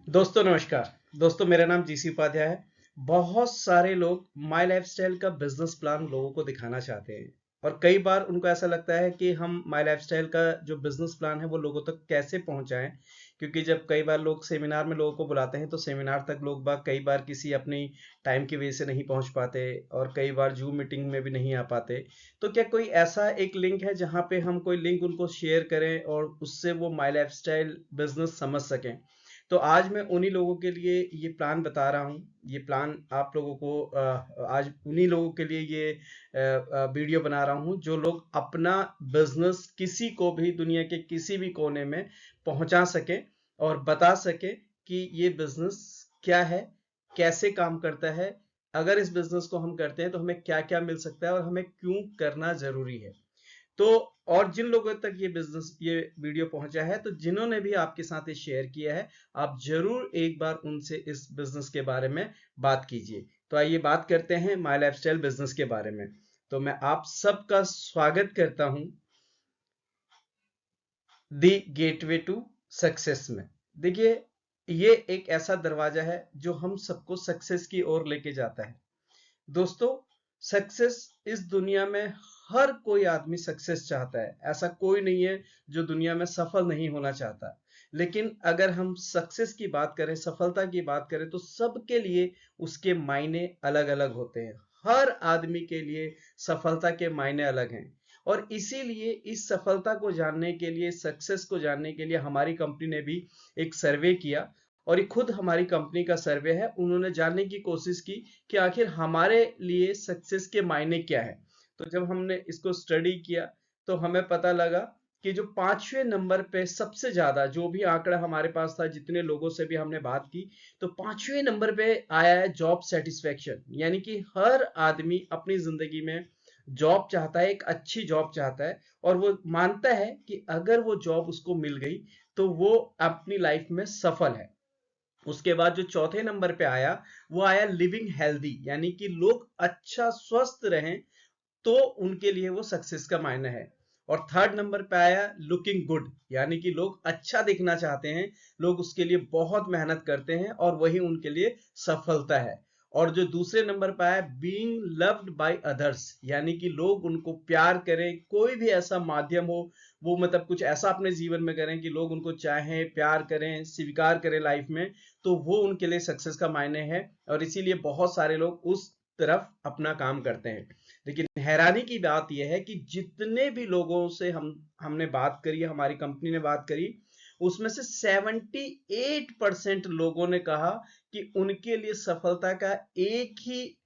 दोस्तों नमस्कार। दोस्तों मेरा नाम जीसी उपाध्याय है। बहुत सारे लोग माय लाइफस्टाइल का बिजनेस प्लान लोगों को दिखाना चाहते हैं और कई बार उनको ऐसा लगता है कि हम माय लाइफस्टाइल का जो बिजनेस प्लान है वो लोगों तक कैसे पहुंचाएं, क्योंकि जब कई बार लोग सेमिनार में लोगों को बुलाते हैं तो सेमिनार तक लोग बाग कई बार किसी अपनी टाइम की वजह से नहीं पहुंच पाते और कई बार जूम मीटिंग में भी नहीं आ पाते। तो क्या कोई ऐसा एक लिंक है जहां पे हम कोई लिंक उनको शेयर करें और उससे वो माय लाइफस्टाइल बिजनेस समझ सकें? तो आज मैं उन्हीं लोगों के लिए ये प्लान बता रहा हूँ। ये प्लान आप लोगों को आज उन्हीं लोगों के लिए ये वीडियो बना रहा हूँ जो लोग अपना बिजनेस किसी को भी दुनिया के किसी भी कोने में पहुंचा सके और बता सके कि ये बिजनेस क्या है, कैसे काम करता है, अगर इस बिजनेस को हम करते हैं तो हमें क्या क्या मिल सकता है और हमें क्यों करना जरूरी है। तो और जिन लोगों तक ये वीडियो पहुंचा है, तो जिन्होंने भी आपके साथ ये शेयर किया है, आप जरूर एक बार उनसे इस बिजनेस के बारे में बात कीजिए। तो आइए बात करते हैं माय लाइफस्टाइल बिजनेस के बारे में। तो मैं आप सबका स्वागत करता हूं दी गेटवे टू सक्सेस में। देखिए, ये एक ऐसा दरवाजा है जो हम सबको सक्सेस की ओर लेके जाता है। दोस्तों, सक्सेस इस दुनिया में हर कोई आदमी सक्सेस चाहता है। ऐसा कोई नहीं है जो दुनिया में सफल नहीं होना चाहता। लेकिन अगर हम सक्सेस की बात करें, सफलता की बात करें, तो सबके लिए उसके मायने अलग अलग होते हैं। हर आदमी के लिए सफलता के मायने अलग हैं और इसीलिए इस सफलता को जानने के लिए, सक्सेस को जानने के लिए हमारी कंपनी ने भी एक सर्वे किया। और ये खुद हमारी कंपनी का सर्वे है। उन्होंने जानने की कोशिश की कि आखिर हमारे लिए सक्सेस के मायने क्या है। तो जब हमने इसको स्टडी किया तो हमें पता लगा कि जो पांचवें नंबर पे सबसे ज्यादा, जो भी आंकड़ा हमारे पास था, जितने लोगों से भी हमने बात की, तो पांचवें नंबर पे आया है जॉब सेटिस्फेक्शन। यानी कि हर आदमी अपनी जिंदगी में जॉब चाहता है, एक अच्छी जॉब चाहता है और वो मानता है कि अगर वो जॉब उसको मिल गई तो वो अपनी लाइफ में सफल है। उसके बाद जो चौथे नंबर पे आया वो आया लिविंग हेल्दी, यानी कि लोग अच्छा स्वस्थ रहें तो उनके लिए वो सक्सेस का मायने है। और थर्ड नंबर पे आया लुकिंग गुड, यानी कि लोग अच्छा दिखना चाहते हैं, लोग उसके लिए बहुत मेहनत करते हैं और वही उनके लिए सफलता है। और जो दूसरे नंबर पे आया बीइंग लव्ड बाय अदर्स, यानी कि लोग उनको प्यार करें, कोई भी ऐसा माध्यम हो, वो मतलब कुछ ऐसा अपने जीवन में करें कि लोग उनको चाहें, प्यार करें, स्वीकार करें लाइफ में, तो वो उनके लिए सक्सेस का मायने है। और इसीलिए बहुत सारे लोग उस तरफ अपना काम करते हैं। लेकिन हैरानी की बात यह है कि जितने भी लोगों से हमने बात करी, हमारी कंपनी ने बात करी, उसमें से 78% लोगों ने कहा कि उनके लिए सफलता का एक ही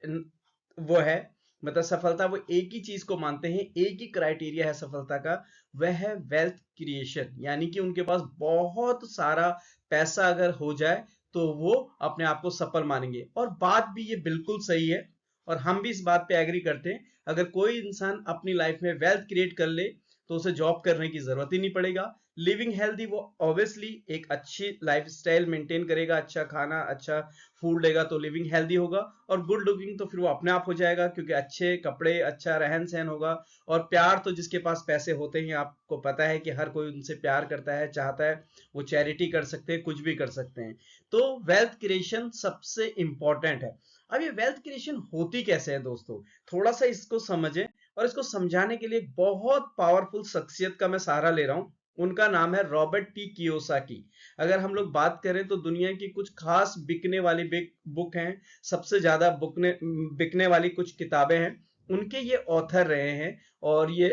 वो है, मतलब सफलता वो एक ही चीज को मानते हैं, एक ही क्राइटेरिया है सफलता का, वह है वेल्थ क्रिएशन। यानी कि उनके पास बहुत सारा पैसा अगर हो जाए तो वो अपने आप को सफल मानेंगे। और बात भी ये बिल्कुल सही है और हम भी इस बात पे एग्री करते हैं। अगर कोई इंसान अपनी लाइफ में वेल्थ क्रिएट कर ले तो उसे जॉब करने की जरूरत ही नहीं पड़ेगा। लिविंग हेल्दी, वो ऑब्वियसली एक अच्छी लाइफस्टाइल मेंटेन करेगा, अच्छा खाना, अच्छा फूड लेगा तो लिविंग हेल्दी होगा। और गुड लुकिंग तो फिर वो अपने आप हो जाएगा, क्योंकि अच्छे कपड़े, अच्छा रहन सहन होगा। और प्यार तो जिसके पास पैसे होते हैं, आपको पता है कि हर कोई उनसे प्यार करता है, चाहता है, वो चैरिटी कर सकते हैं, कुछ भी कर सकते हैं। तो वेल्थ क्रिएशन सबसे इंपॉर्टेंट है। अब ये वेल्थ क्रिएशन होती कैसे है दोस्तों, थोड़ा सा इसको समझें। और इसको समझाने के लिए एक बहुत पावरफुल शख्सियत का मैं सहारा ले रहा हूं। उनका नाम है रॉबर्ट टी कियोसाकी। अगर हम लोग बात करें तो दुनिया की कुछ खास बिकने वाली बुक हैं, सबसे ज्यादा बिकने वाली कुछ किताबें हैं, उनके ये ऑथर रहे हैं। और ये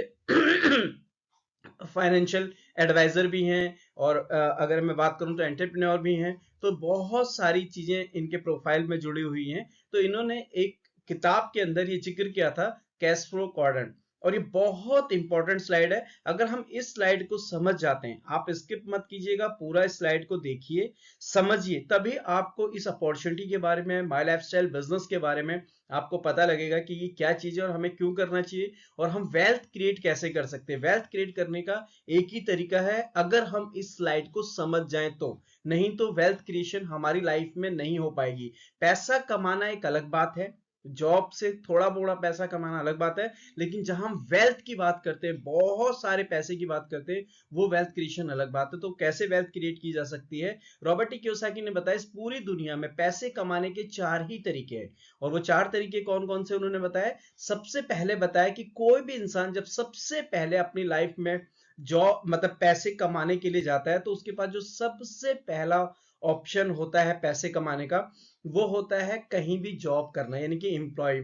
फाइनेंशियल एडवाइजर भी हैं और अगर मैं बात करूं तो एंटरप्रेन्योर भी हैं। तो बहुत सारी चीजें इनके प्रोफाइल में जुड़ी हुई हैं। तो इन्होंने एक किताब के अंदर ये जिक्र किया था, कैश फ्लो क्वाड्रेंट। और ये बहुत इंपॉर्टेंट स्लाइड है। अगर हम इस स्लाइड को समझ जाते हैं, आप स्किप मत कीजिएगा, पूरा स्लाइड को देखिए, समझिए, तभी आपको इस अपॉर्चुनिटी के बारे में, माय लाइफस्टाइल बिजनेस के बारे में आपको पता लगेगा कि ये क्या चीज है और हमें क्यों करना चाहिए और हम वेल्थ क्रिएट कैसे कर सकते हैं। वेल्थ क्रिएट करने का एक ही तरीका है, अगर हम इस स्लाइड को समझ जाएं तो। नहीं तो वेल्थ क्रिएशन हमारी लाइफ में नहीं हो पाएगी। पैसा कमाना एक अलग बात है, जॉब से थोड़ा मोड़ा पैसा कमाना अलग बात है, लेकिन जहां हम वेल्थ की बात करते हैं, बहुत सारे पैसे की बात करते हैं, वो वेल्थ क्रिएशन अलग बात है। तो कैसे वेल्थ क्रिएट की जा सकती है? रॉबर्ट टी कियोसाकी ने बताया इस पूरी दुनिया में पैसे कमाने के 4 ही तरीके हैं। और वो 4 तरीके कौन कौन से उन्होंने बताया? सबसे पहले बताया कि कोई भी इंसान जब सबसे पहले अपनी लाइफ में जॉब मतलब पैसे कमाने के लिए जाता है, तो उसके पास जो सबसे पहला ऑप्शन होता है पैसे कमाने का, वो होता है कहीं भी जॉब करना, यानी कि एम्प्लॉय,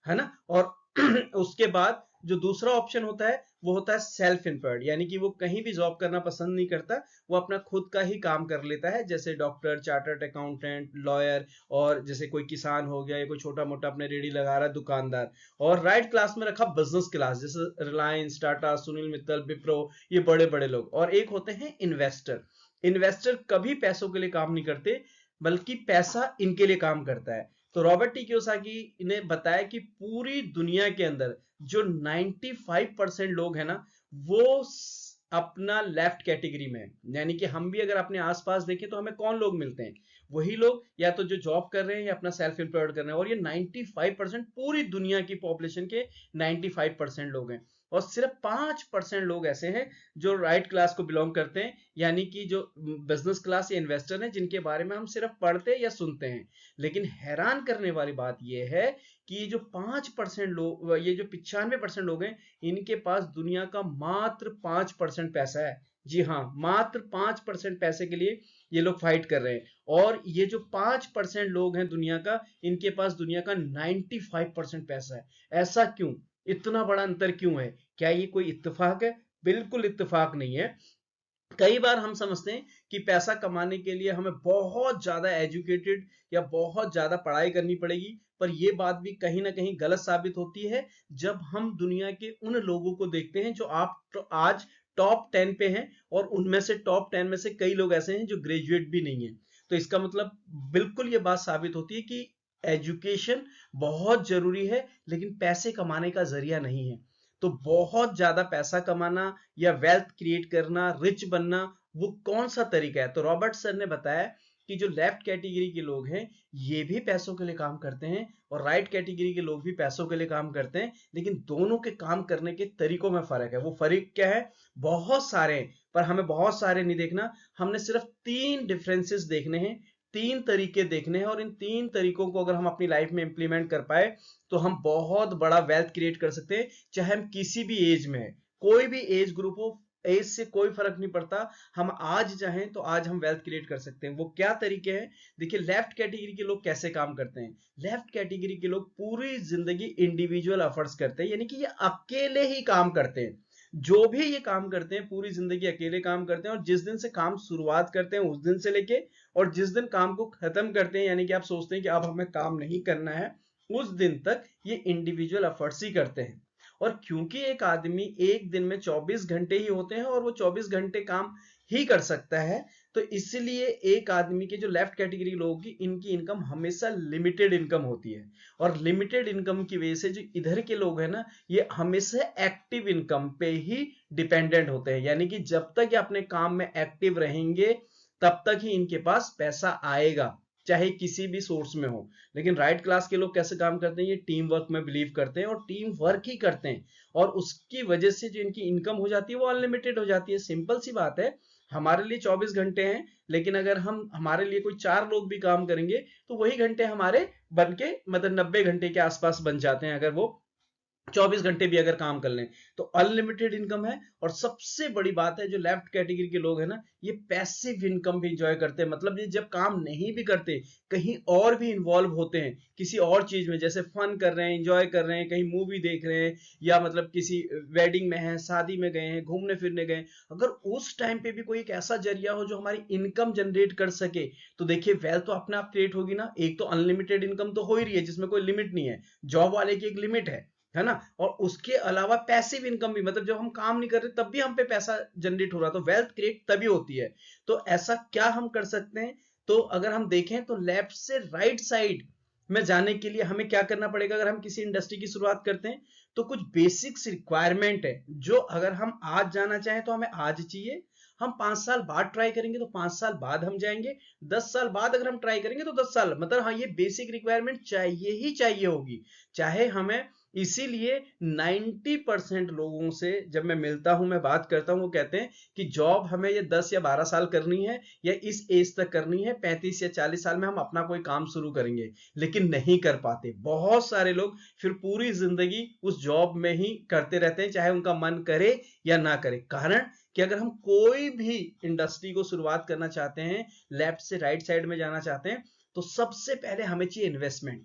है ना। और उसके बाद जो दूसरा ऑप्शन होता है वो होता है सेल्फ एम्प्लॉयड, यानी कि वो कहीं भी जॉब करना पसंद नहीं करता, वो अपना खुद का ही काम कर लेता है, जैसे डॉक्टर, चार्टर्ड अकाउंटेंट, लॉयर, और जैसे कोई किसान हो गया या कोई छोटा मोटा अपने रेडी लगा रहा है दुकानदार। और राइट क्लास में रखा बिजनेस क्लास, जैसे रिलायंस, टाटा, सुनील मित्तल, विप्रो, ये बड़े बड़े लोग। और एक होते हैं इन्वेस्टर। इन्वेस्टर कभी पैसों के लिए काम नहीं करते, बल्कि पैसा इनके लिए काम करता है। तो रॉबर्ट टी कियोसाकी ने बताया कि पूरी दुनिया के अंदर जो 95% लोग हैं ना, वो अपना लेफ्ट कैटेगरी में है। यानी कि हम भी अगर अपने आसपास देखें तो हमें कौन लोग मिलते हैं? वही लोग या तो जो जॉब कर रहे हैं या अपना सेल्फ एम्प्लॉयड कर रहे हैं। और ये 95% पूरी दुनिया की पॉपुलेशन के 95% लोग हैं। और सिर्फ 5% लोग ऐसे हैं जो राइट क्लास को बिलोंग करते हैं, यानी कि जो बिजनेस क्लास या इन्वेस्टर हैं, जिनके बारे में हम सिर्फ पढ़ते या सुनते हैं। लेकिन हैरान करने वाली बात यह है कि ये जो 5% लोग, ये जो 95% लोग हैं, इनके पास दुनिया का मात्र 5% पैसा है। जी हाँ, मात्र 5% पैसे के लिए ये लोग फाइट कर रहे हैं। और ये जो 5% लोग हैं दुनिया का, इनके पास दुनिया का 95% पैसा है। ऐसा क्यों? इतना बड़ा अंतर क्यों है? क्या ये कोई इत्तेफाक है? बिल्कुल इत्तेफाक नहीं है। कई बार हम समझते हैं कि पैसा कमाने के लिए हमें बहुत ज्यादा एजुकेटेड या बहुत ज्यादा पढ़ाई करनी पड़ेगी, पर यह बात भी कहीं ना कहीं गलत साबित होती है जब हम दुनिया के उन लोगों को देखते हैं जो आप तो आज टॉप 10 पे हैं, और उनमें से टॉप 10 में से कई लोग ऐसे हैं जो ग्रेजुएट भी नहीं है। तो इसका मतलब बिल्कुल ये बात साबित होती है कि एजुकेशन बहुत जरूरी है, लेकिन पैसे कमाने का जरिया नहीं है। तो बहुत ज्यादा पैसा कमाना या वेल्थ क्रिएट करना, रिच बनना, वो कौन सा तरीका है? तो रॉबर्ट सर ने बताया कि जो लेफ्ट कैटेगरी के लोग हैं, ये भी पैसों के लिए काम करते हैं, और राइट कैटेगरी के लोग भी पैसों के लिए काम करते हैं, लेकिन दोनों के काम करने के तरीकों में फर्क है। वो फर्क क्या है? बहुत सारे हैं, पर हमें बहुत सारे नहीं देखना, हमने सिर्फ 3 डिफरेंसेस देखने हैं, 3 तरीके देखने हैं। और इन 3 तरीकों को अगर हम अपनी लाइफ में इंप्लीमेंट कर पाए, तो हम बहुत बड़ा वेल्थ क्रिएट कर सकते हैं, चाहे हम किसी भी एज में है, कोई भी एज ग्रुप हो, एज से कोई फर्क नहीं पड़ता। हम आज चाहें तो आज हम वेल्थ क्रिएट कर सकते हैं। वो क्या तरीके हैं? देखिए, लेफ्ट कैटेगरी के लोग कैसे काम करते हैं। लेफ्ट कैटेगरी के लोग पूरी जिंदगी इंडिविजुअल एफर्ट्स करते हैं, यानी कि ये अकेले ही काम करते हैं। जो भी ये काम करते हैं पूरी जिंदगी अकेले काम करते हैं, और जिस दिन से काम शुरुआत करते हैं उस दिन से लेके, और जिस दिन काम को खत्म करते हैं, यानी कि आप सोचते हैं कि अब हमें काम नहीं करना है, उस दिन तक ये इंडिविजुअल एफर्ट्स ही करते हैं। और क्योंकि एक आदमी एक दिन में 24 घंटे ही होते हैं और वो 24 घंटे काम ही कर सकता है, तो इसलिए एक आदमी के जो लेफ्ट कैटेगरी लोगों की, इनकी इनकम हमेशा लिमिटेड इनकम होती है। और लिमिटेड इनकम की वजह से जो इधर के लोग हैं ना, ये हमेशा एक्टिव इनकम पे ही डिपेंडेंट होते हैं, यानी कि जब तक ये अपने काम में एक्टिव रहेंगे, तब तक ही इनके पास पैसा आएगा, चाहे किसी भी सोर्स में हो। लेकिन राइट क्लास के लोग कैसे काम करते हैं? ये टीम वर्क में बिलीव करते हैं और टीम वर्क ही करते हैं, और उसकी वजह से जो इनकी इनकम हो जाती है वो अनलिमिटेड हो जाती है। सिंपल सी बात है, हमारे लिए 24 घंटे हैं, लेकिन अगर हम हमारे लिए कोई 4 लोग भी काम करेंगे, तो वही घंटे हमारे बन के मतलब 90 घंटे के आसपास बन जाते हैं, अगर वो 24 घंटे भी अगर काम कर लें, तो अनलिमिटेड इनकम है। और सबसे बड़ी बात है, जो लेफ्ट कैटेगरी के लोग हैं ना, ये पैसिव इनकम भी इंजॉय करते हैं। मतलब ये जब काम नहीं भी करते, कहीं और भी इन्वॉल्व होते हैं किसी और चीज में, जैसे फन कर रहे हैं, इंजॉय कर रहे हैं, कहीं मूवी देख रहे हैं, या मतलब किसी वेडिंग में है, शादी में गए हैं, घूमने फिरने गए, अगर उस टाइम पे भी कोई एक ऐसा जरिया हो जो हमारी इनकम जनरेट कर सके, तो देखिए वेल्थ तो अपने आप क्रिएट होगी ना। एक तो अनलिमिटेड इनकम तो हो ही रही है, जिसमें कोई लिमिट नहीं है, जॉब वाले की एक लिमिट है ना। और उसके अलावा पैसिव इनकम भी, मतलब जब हम काम नहीं कर रहे तब भी हम पे पैसा जनरेट हो रहा, तो वेल्थ क्रिएट तभी होती है। तो ऐसा क्या हम कर सकते हैं? तो अगर हम देखें तो लेफ्ट से राइट साइड में जाने के लिए हमें क्या करना पड़ेगा? अगर हम किसी इंडस्ट्री की शुरुआत करते हैं, तो कुछ बेसिक्स रिक्वायरमेंट है जो अगर हम आज जाना चाहें तो हमें आज चाहिए, हम 5 साल बाद ट्राई करेंगे तो 5 साल बाद हम जाएंगे, 10 साल बाद अगर हम ट्राई करेंगे तो 10 साल, मतलब हाँ ये बेसिक रिक्वायरमेंट चाहिए ही चाहिए होगी, चाहे हमें। इसीलिए 90% लोगों से जब मैं मिलता हूं, मैं बात करता हूं, वो कहते हैं कि जॉब हमें ये 10 या 12 साल करनी है या इस एज तक करनी है, 35 या 40 साल में हम अपना कोई काम शुरू करेंगे, लेकिन नहीं कर पाते। बहुत सारे लोग फिर पूरी जिंदगी उस जॉब में ही करते रहते हैं, चाहे उनका मन करे या ना करे। कारण कि अगर हम कोई भी इंडस्ट्री को शुरुआत करना चाहते हैं, लेफ्ट से राइट साइड में जाना चाहते हैं, तो सबसे पहले हमें चाहिए इन्वेस्टमेंट।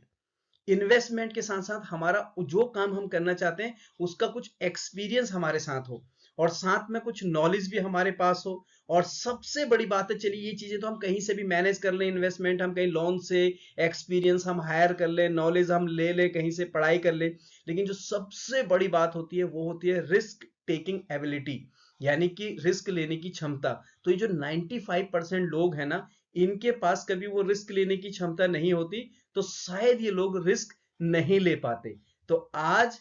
इन्वेस्टमेंट के साथ साथ हमारा जो काम हम करना चाहते हैं उसका कुछ एक्सपीरियंस हमारे साथ हो, और साथ में कुछ नॉलेज भी हमारे पास हो। और सबसे बड़ी बात है, चलिए ये चीजें तो हम कहीं से भी मैनेज कर लें, इन्वेस्टमेंट हम कहीं लोन से, एक्सपीरियंस हम हायर कर लें, नॉलेज हम ले लें, कहीं से पढ़ाई कर लें, लेकिन जो सबसे बड़ी बात होती है वो होती है रिस्क टेकिंग एबिलिटी, यानी कि रिस्क लेने की क्षमता। तो ये जो 95% लोग हैं ना, इनके पास कभी वो रिस्क लेने की क्षमता नहीं होती, तो शायद ये लोग रिस्क नहीं ले पाते। तो आज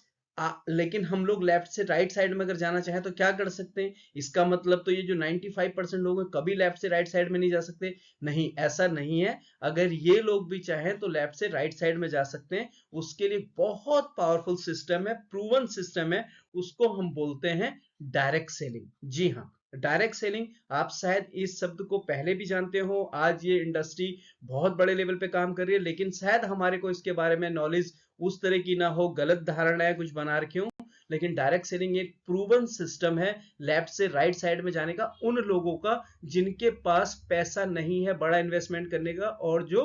लेकिन हम लोग लेफ्ट से राइट साइड में अगर जाना चाहें तो क्या कर सकते हैं? इसका मतलब तो ये जो 95% लोग हैं कभी लेफ्ट से राइट साइड में नहीं जा सकते? नहीं, ऐसा नहीं है। अगर ये लोग भी चाहें तो लेफ्ट से राइट साइड में जा सकते हैं। उसके लिए बहुत पावरफुल सिस्टम है, प्रूवन सिस्टम है, उसको हम बोलते हैं डायरेक्ट सेलिंग। जी हाँ, डायरेक्ट सेलिंग। आप शायद इस शब्द को पहले भी जानते हो, आज ये इंडस्ट्री बहुत बड़े लेवल पे काम कर रही है, लेकिन शायद हमारे को इसके बारे में नॉलेज उस तरह की ना हो, गलत धारणाएं कुछ बना रखी हूं। लेकिन डायरेक्ट सेलिंग एक प्रूवन सिस्टम है लेफ्ट से राइट साइड में जाने का, उन लोगों का जिनके पास पैसा नहीं है बड़ा इन्वेस्टमेंट करने का, और जो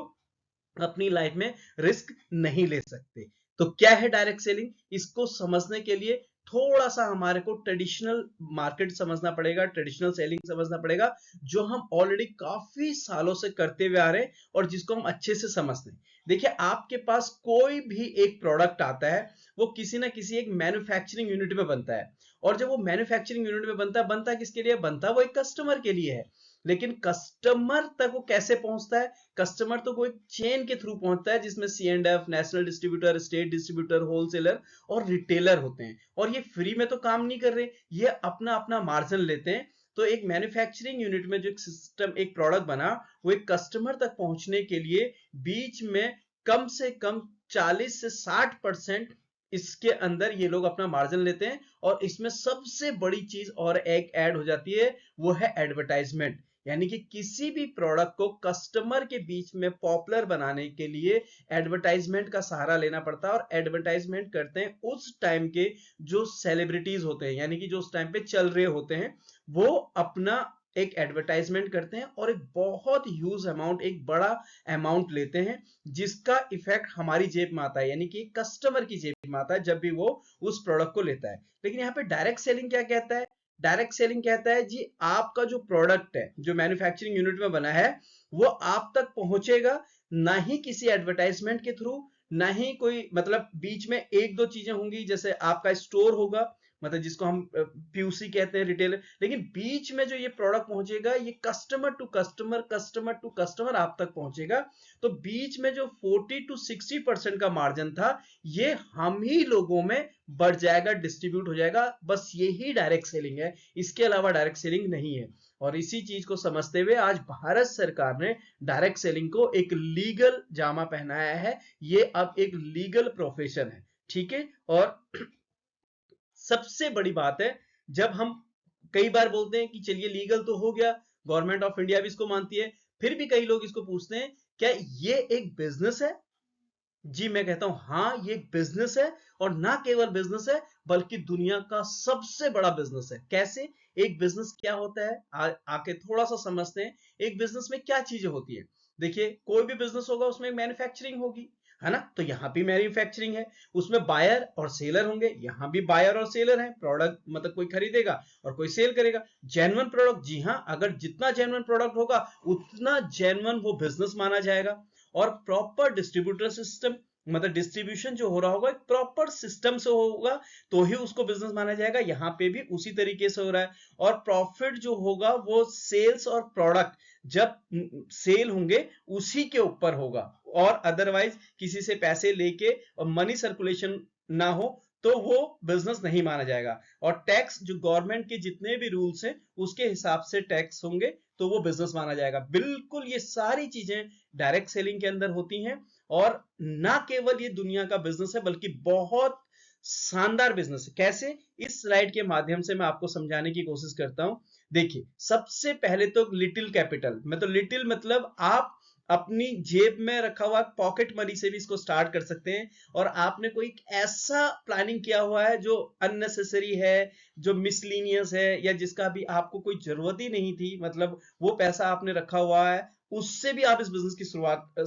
अपनी लाइफ में रिस्क नहीं ले सकते। तो क्या है डायरेक्ट सेलिंग? इसको समझने के लिए थोड़ा सा हमारे को ट्रेडिशनल मार्केट समझना पड़ेगा, ट्रेडिशनल सेलिंग समझना पड़ेगा, जो हम ऑलरेडी काफी सालों से करते हुए आ रहे हैं और जिसको हम अच्छे से समझते हैं। देखिए, आपके पास कोई भी एक प्रोडक्ट आता है, वो किसी ना किसी एक मैन्युफैक्चरिंग यूनिट में बनता है, और जब वो मैन्युफैक्चरिंग यूनिट में बनता है किसके लिए बनता है? वो एक कस्टमर के लिए है। लेकिन कस्टमर तक वो कैसे पहुंचता है? कस्टमर तो कोई चेन के थ्रू पहुंचता है, जिसमें C&F, national distributor, state distributor, wholesaler और रिटेलर होते हैं। और ये फ्री में तो काम नहीं कर रहे, ये अपना अपना मार्जिन लेते हैं। तो एक मैन्युफैक्चरिंग यूनिट में जो एक सिस्टम, एक प्रोडक्ट बना, वो एक कस्टमर तक पहुंचने के लिए बीच में कम से कम 40 से 60% इसके अंदर ये लोग अपना मार्जिन लेते हैं। और इसमें सबसे बड़ी चीज और एक ऐड हो जाती है, वो है एडवर्टाइजमेंट। यानी कि किसी भी प्रोडक्ट को कस्टमर के बीच में पॉपुलर बनाने के लिए एडवर्टाइजमेंट का सहारा लेना पड़ता है। और एडवर्टाइजमेंट करते हैं उस टाइम के जो सेलिब्रिटीज होते हैं, यानी कि जो उस टाइम पे चल रहे होते हैं, वो अपना एक एडवर्टाइजमेंट करते हैं और एक बहुत ह्यूज अमाउंट, एक बड़ा अमाउंट लेते हैं, जिसका इफेक्ट हमारी जेब में आता है, यानी कि कस्टमर की जेब में आता है जब भी वो उस प्रोडक्ट को लेता है। लेकिन यहाँ पे डायरेक्ट सेलिंग क्या कहता है? डायरेक्ट सेलिंग कहता है जी, आपका जो प्रोडक्ट है, जो मैन्युफैक्चरिंग यूनिट में बना है, वो आप तक पहुंचेगा, ना ही किसी एडवर्टाइजमेंट के थ्रू, ना ही कोई, मतलब बीच में एक दो चीजें होंगी, जैसे आपका स्टोर होगा, मतलब जिसको हम PUC कहते हैं, रिटेलर। लेकिन बीच में जो ये प्रोडक्ट पहुंचेगा, ये customer to customer, customer to customer आप तक पहुंचेगा। तो बीच में जो 40 to 60% का मार्जिन था, ये हम ही लोगों में बढ़ जाएगा, डिस्ट्रीब्यूट हो जाएगा। बस यही डायरेक्ट सेलिंग है, इसके अलावा डायरेक्ट सेलिंग नहीं है। और इसी चीज को समझते हुए आज भारत सरकार ने डायरेक्ट सेलिंग को एक लीगल जामा पहनाया है। ये अब एक लीगल प्रोफेशन है, ठीक है। और सबसे बड़ी बात है, जब हम कई बार बोलते हैं कि चलिए लीगल तो हो गया, गवर्नमेंट ऑफ इंडिया भी इसको मानती है, फिर भी कई लोग इसको पूछते हैं क्या ये एक बिजनेस है? जी मैं कहता हूं हाँ, ये एक बिजनेस है, और ना केवल बिजनेस है बल्कि दुनिया का सबसे बड़ा बिजनेस है। कैसे? एक बिजनेस क्या होता है, आके थोड़ा सा समझते हैं। एक बिजनेस में क्या चीजें होती है? देखिए, कोई भी बिजनेस होगा उसमें मैन्युफैक्चरिंग होगी, है ना? तो यहां भी मैन्युफैक्चरिंग है, उसमें बायर और सेलर होंगे, यहां भी बायर और सेलर है। प्रोडक्ट मतलब कोई खरीदेगा और कोई सेल करेगा। जेन्युइन प्रोडक्ट, जी हाँ, अगर जितना जेन्युइन प्रोडक्ट होगा उतना जेन्युइन वो बिजनेस माना जाएगा। और प्रॉपर डिस्ट्रीब्यूटर सिस्टम, मतलब डिस्ट्रीब्यूशन जो हो रहा होगा एक प्रॉपर सिस्टम से होगा, तो ही उसको बिजनेस माना जाएगा। यहां पे भी उसी तरीके से हो रहा है। और प्रॉफिट जो होगा वो सेल्स और प्रोडक्ट जब सेल होंगे उसी के ऊपर होगा, और अदरवाइज किसी से पैसे लेके और मनी सर्कुलेशन ना हो तो वो बिजनेस नहीं माना जाएगा। और टैक्स जो गवर्नमेंट के जितने भी रूल्स हैं उसके हिसाब से टैक्स होंगे तो वो बिजनेस माना जाएगा। बिल्कुल ये सारी चीजें डायरेक्ट सेलिंग के अंदर होती हैं। और ना केवल ये दुनिया का बिजनेस है बल्कि बहुत शानदार बिजनेस है। कैसे, इस स्लाइड के माध्यम से मैं आपको समझाने की कोशिश करता हूं। देखिए, सबसे पहले तो लिटिल कैपिटल, मैं तो लिटिल मतलब आप अपनी जेब में रखा हुआ पॉकेट मनी से भी इसको स्टार्ट कर सकते हैं। और आपने कोई ऐसा प्लानिंग किया हुआ है जो अननेसेसरी है, जो मिसलीनियस है, या जिसका भी आपको कोई जरूरत ही नहीं थी, मतलब वो पैसा आपने रखा हुआ है, उससे भी आप इस बिजनेस की